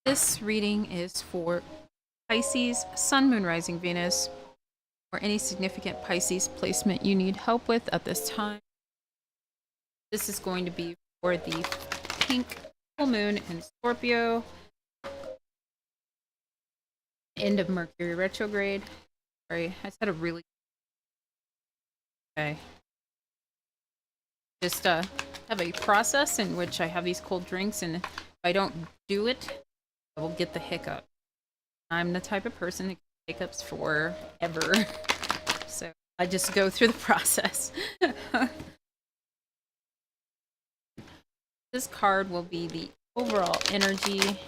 This reading is for Pisces, Sun, Moon, Rising, Venus, or any significant Pisces placement you need help with at this time. This is going to be for the pink full moon in Scorpio, end of Mercury retrograde. Sorry, I said a really... Okay. Just have a process in which I have these cold drinks, and if I don't do it, I will get the hiccup. I'm the type of person that gets hiccups forever. So I just go through the process. This card will be the overall energy.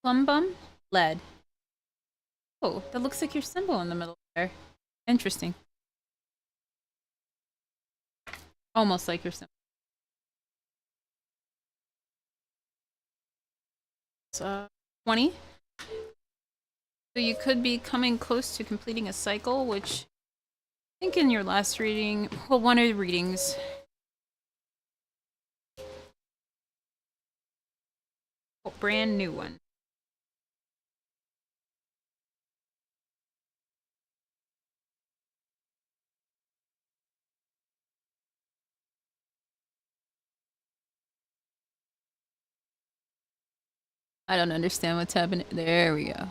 Plumbum, lead. Oh, that looks like your symbol in the middle there. Interesting. Almost like your symbol. It's 20. So you could be coming close to completing a cycle, which I think in your last reading, well, one of the readings, brand new one. I don't understand what's happening. There we go.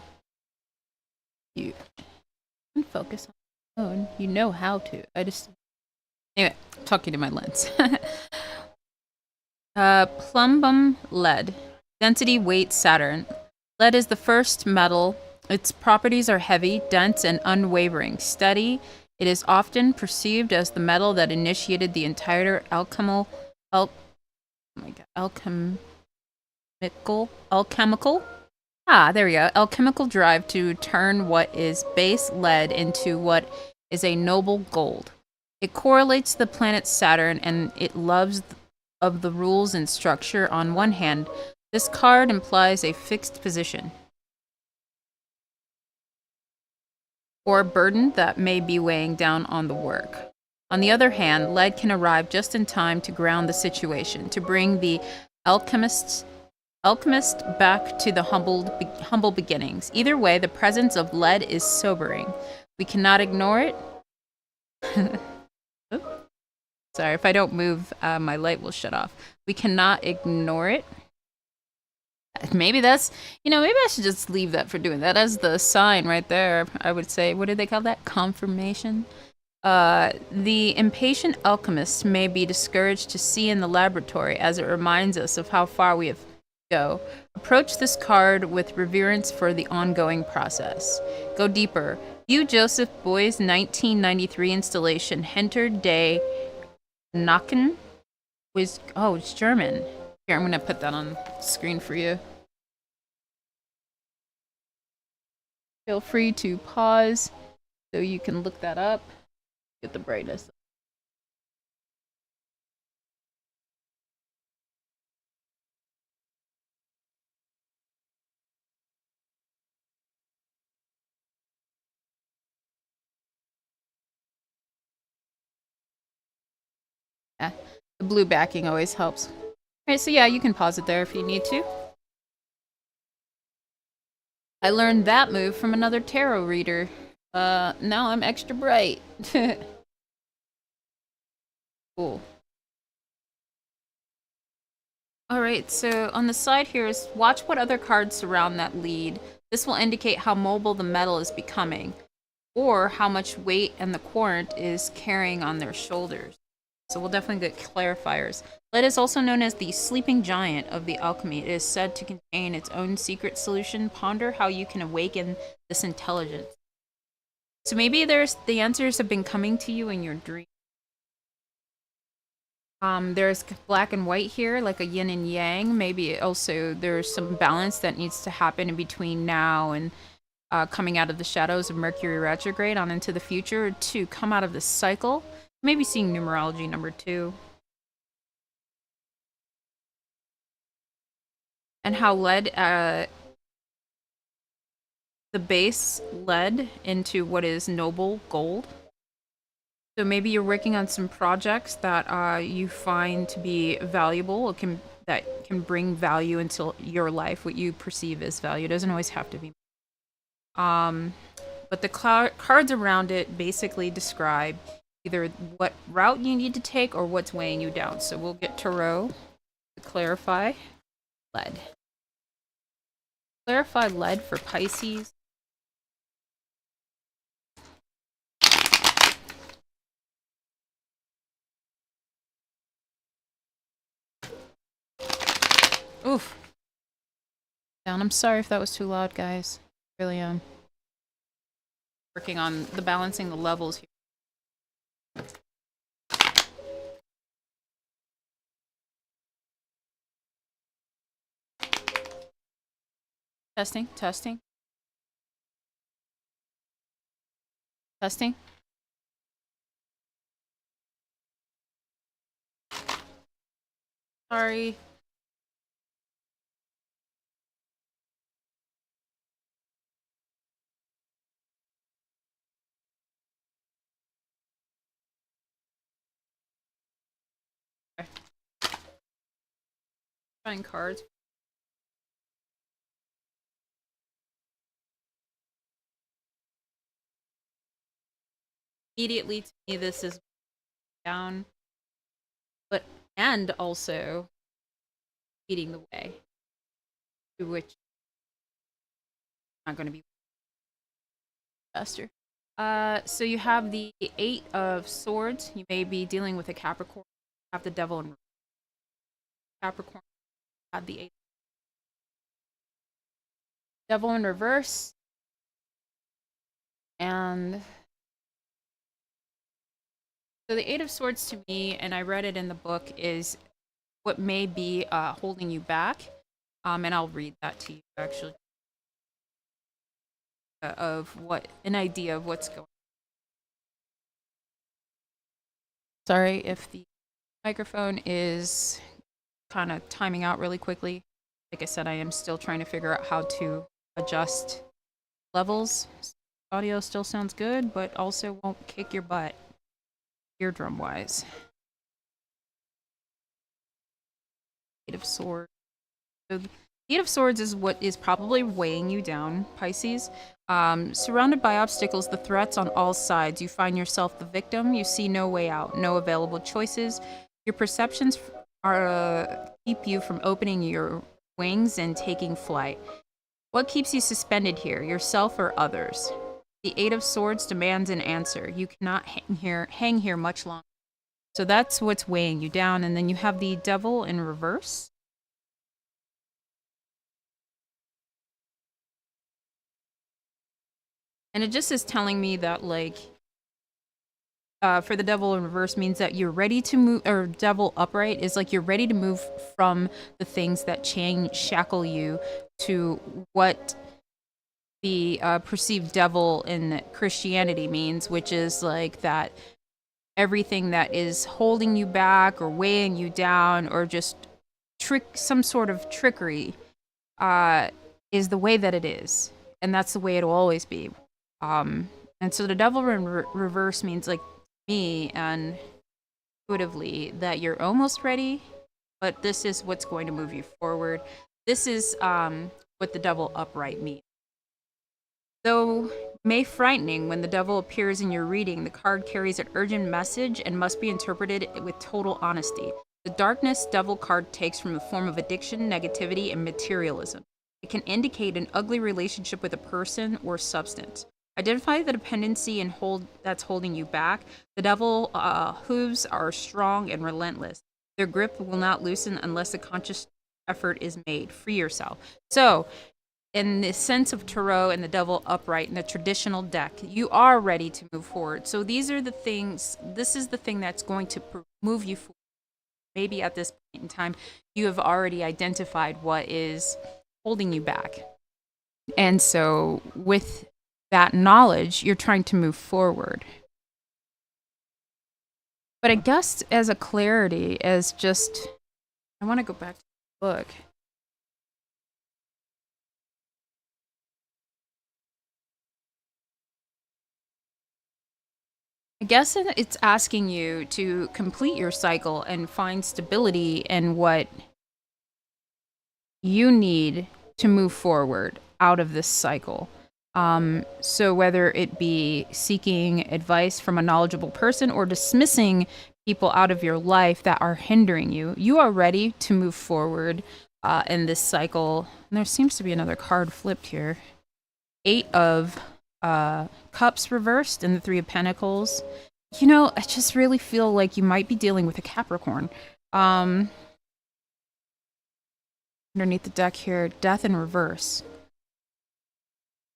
You can focus on your phone. You know how to. I just... Anyway, talking to my lens. Plumbum lead. Density, weight, Saturn. Lead is the first metal. Its properties are heavy, dense, and unwavering. Steady. It is often perceived as the metal that initiated the entire alchemical drive to turn what is base lead into what is a noble gold. It correlates the planet Saturn, and it loves of the rules and structure. On one hand, this card implies a fixed position or burden that may be weighing down on the work. On the other hand, lead can arrive just in time to ground the situation, to bring the alchemist back to the humble beginnings. Either way, the presence of lead is sobering. We cannot ignore it. Sorry, if I don't move, my light will shut off. We cannot ignore it. Maybe that's, maybe I should just leave that for doing that as the sign right there. I would say, what do they call that? Confirmation? The impatient alchemist may be discouraged to see in the laboratory, as it reminds us of how far we have go. Approach this card with reverence for the ongoing process. Go deeper. View Joseph Beuys' 1993 installation, Hinter des Nacken. It's German. Here, I'm going to put that on screen for you. Feel free to pause so you can look that up. Get the brightness. Yeah, the blue backing always helps. Alright, so yeah, you can pause it there if you need to. I learned that move from another tarot reader. Now I'm extra bright. Cool. Alright, so on the side here is watch what other cards surround that lead. This will indicate how mobile the metal is becoming, or how much weight and the querent is carrying on their shoulders. So we'll definitely get clarifiers. Lead is also known as the sleeping giant of the alchemy. It is said to contain its own secret solution. Ponder how you can awaken this intelligence. So maybe the answers have been coming to you in your dream. There's black and white here, like a yin and yang. Maybe also there's some balance that needs to happen in between now and coming out of the shadows of Mercury retrograde on into the future to come out of this cycle. Maybe seeing numerology number 2. And how led the base led into what is noble gold. So maybe you're working on some projects that you find to be valuable. That can bring value into your life, what you perceive as value. It doesn't always have to be. But the cards around it basically describe either what route you need to take or what's weighing you down. So we'll get tarot to clarify lead. Clarify lead for Pisces. Oof. Down. I'm sorry if that was too loud, guys. Really am. Working on the balancing the levels here. Testing, testing. Testing. Sorry. Okay. Find cards. Immediately to me, this is down, but and also leading the way, to which not going to be faster. So you have the 8 of Swords. You may be dealing with a Capricorn. You have the Devil in Capricorn. You have the 8. Devil in reverse. And so the 8 of Swords to me, and I read it in the book, is what may be holding you back. And I'll read that to you, actually. Of what, an idea of what's going on. Sorry if the microphone is kind of timing out really quickly. Like I said, I am still trying to figure out how to adjust levels. Audio still sounds good, but also won't kick your butt eardrum wise. 8 of Swords. So the 8 of Swords is what is probably weighing you down, Pisces. Surrounded by obstacles, the threats on all sides, you find yourself the victim. You see no way out, no available choices. Your perceptions are keep you from opening your wings and taking flight. What keeps you suspended here, yourself or others? The 8 of Swords demands an answer. You cannot hang here much longer. So that's what's weighing you down. And then you have the Devil in reverse. And it just is telling me that, like, for the Devil in reverse means that you're ready to move, or Devil upright is like you're ready to move from the things that shackle you to what the perceived devil in Christianity means, which is like that everything that is holding you back or weighing you down or just some sort of trickery is the way that it is. And that's the way it'll always be. And so the Devil in reverse means, like, me and intuitively that you're almost ready, but this is what's going to move you forward. This is what the Devil upright means. Though may frightening when the Devil appears in your reading, the card carries an urgent message and must be interpreted with total honesty. The darkness Devil card takes from the form of addiction, negativity, and materialism. It can indicate an ugly relationship with a person or substance. Identify the dependency and that's holding you back. The Devil hooves are strong and relentless. Their grip will not loosen unless a conscious effort is made. Free yourself. So, in the sense of tarot and the Devil upright in the traditional deck, you are ready to move forward. So these are the things, this is the thing that's going to move you forward. maybe at this point in time, you have already identified what is holding you back. And so with that knowledge, you're trying to move forward. But I guess as a clarity, as just, I want to go back to the book. I guess it's asking you to complete your cycle and find stability in what you need to move forward out of this cycle. So whether it be seeking advice from a knowledgeable person or dismissing people out of your life that are hindering you, you are ready to move forward in this cycle. And there seems to be another card flipped here. 8 of Cups reversed and the 3 of Pentacles. You know, I just really feel like you might be dealing with a Capricorn. Underneath the deck here, Death in reverse.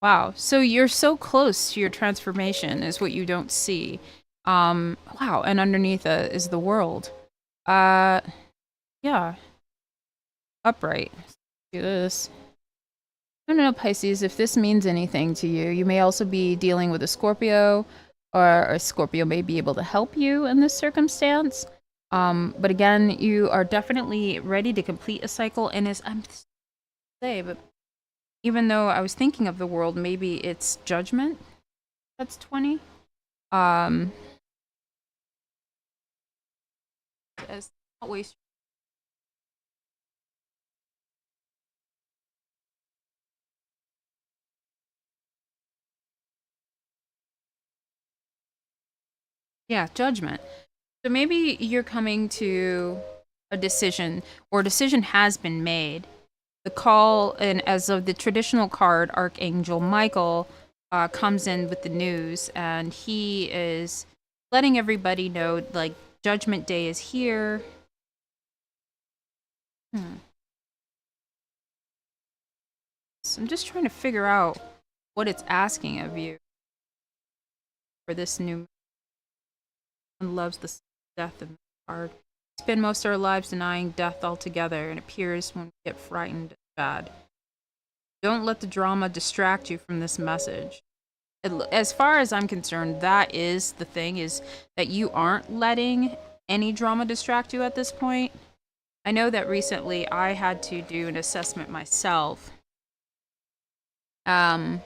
Wow. So you're so close to your transformation is what you don't see. Wow. And underneath is the World. Yeah. Upright. Let's do this. I don't know, Pisces, if this means anything to you. You may also be dealing with a Scorpio, or a Scorpio may be able to help you in this circumstance. But again, you are definitely ready to complete a cycle. And I'm say, but even though I was thinking of the World, maybe it's Judgment. That's 20. As not waste. Yeah, Judgment. So maybe you're coming to a decision, or a decision has been made. The call, and as of the traditional card, Archangel Michael comes in with the news, and he is letting everybody know, like, Judgment Day is here. So I'm just trying to figure out what it's asking of you for this new. One loves the death in the card. We spend most of our lives denying death altogether, and it appears when we get frightened, it's bad. Don't let the drama distract you from this message. As far as I'm concerned, that is the thing, is that you aren't letting any drama distract you at this point. I know that recently I had to do an assessment myself. And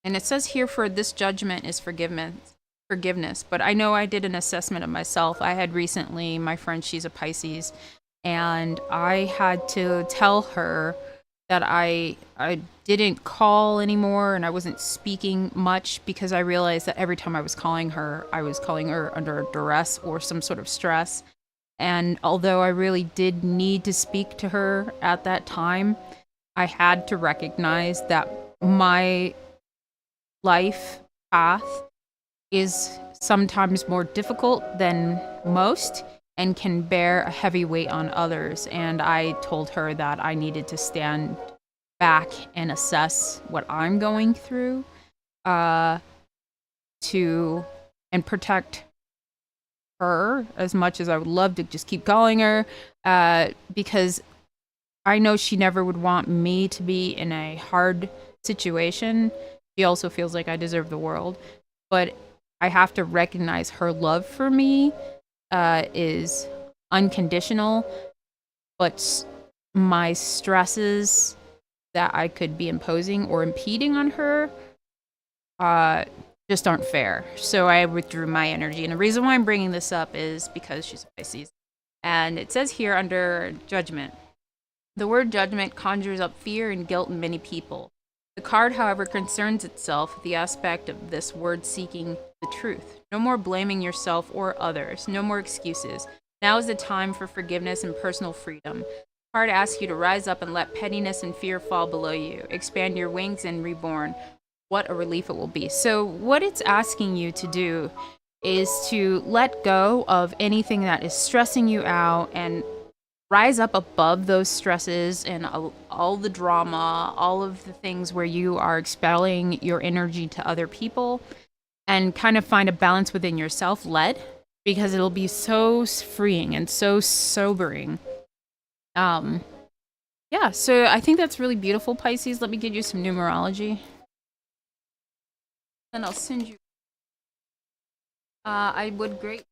it says here for this judgment is forgiveness. But I know I did an assessment of myself. I had recently, my friend, she's a Pisces, and I had to tell her that I didn't call anymore and I wasn't speaking much, because I realized that every time I was calling her under duress or some sort of stress. And although I really did need to speak to her at that time, I had to recognize that my life path is sometimes more difficult than most and can bear a heavy weight on others. And I told her that I needed to stand back and assess what I'm going through and protect her as much as I would love to just keep calling her, because I know she never would want me to be in a hard situation. She also feels like I deserve the world. But I have to recognize her love for me is unconditional, but my stresses that I could be imposing or impeding on her just aren't fair. So I withdrew my energy. And the reason why I'm bringing this up is because she's a Pisces. And it says here under Judgment, the word judgment conjures up fear and guilt in many people. The card, however, concerns itself with the aspect of this word seeking the truth. No more blaming yourself or others. No more excuses. Now is the time for forgiveness and personal freedom. The card asks you to rise up and let pettiness and fear fall below you. Expand your wings and reborn. What a relief it will be. So what it's asking you to do is to let go of anything that is stressing you out and rise up above those stresses and all the drama, all of the things where you are expelling your energy to other people, and kind of find a balance within yourself. because it'll be so freeing and so sobering. Yeah, so I think that's really beautiful, Pisces. Let me give you some numerology. And I'll send you. I would great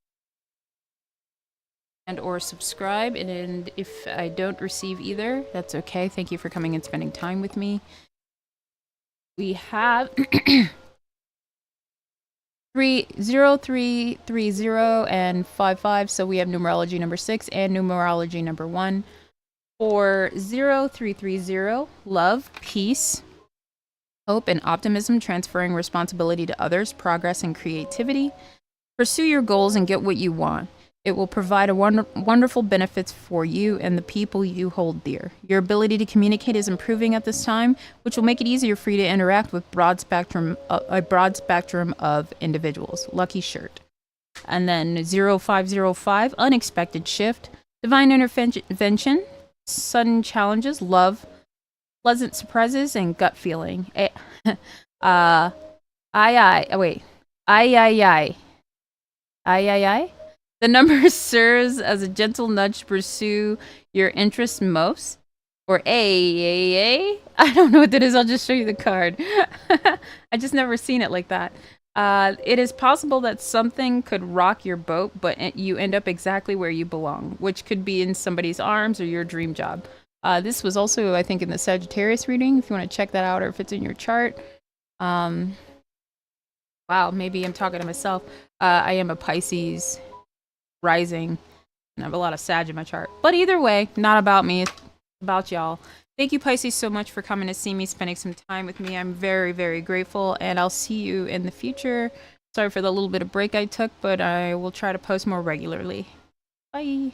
and or subscribe, and if I don't receive either, that's okay. Thank you for coming and spending time with me. We have 0330 and 55, so we have numerology number 6 and numerology number 1. For 0330, love, peace, hope, and optimism, transferring responsibility to others, progress, and creativity. Pursue your goals and get what you want. It will provide wonderful benefits for you and the people you hold dear. Your ability to communicate is improving at this time, which will make it easier for you to interact with a broad spectrum of individuals. Lucky shirt. And then 0505, unexpected shift, divine intervention, sudden challenges, love, pleasant surprises, and gut feeling. The number serves as a gentle nudge to pursue your interests most. Or I don't know what that is. I'll just show you the card. I just never seen it like that. It is possible that something could rock your boat, but you end up exactly where you belong, which could be in somebody's arms or your dream job. This was also, I think, in the Sagittarius reading, if you want to check that out, or if it's in your chart. Wow, maybe I'm talking to myself. I am a Pisces rising, and I have a lot of Sag in my chart. But either way, not about me, it's about y'all. Thank you, Pisces, so much for coming to see me, spending some time with me. I'm very, very grateful, and I'll see you in the future. Sorry for the little bit of break I took, but I will try to post more regularly. Bye.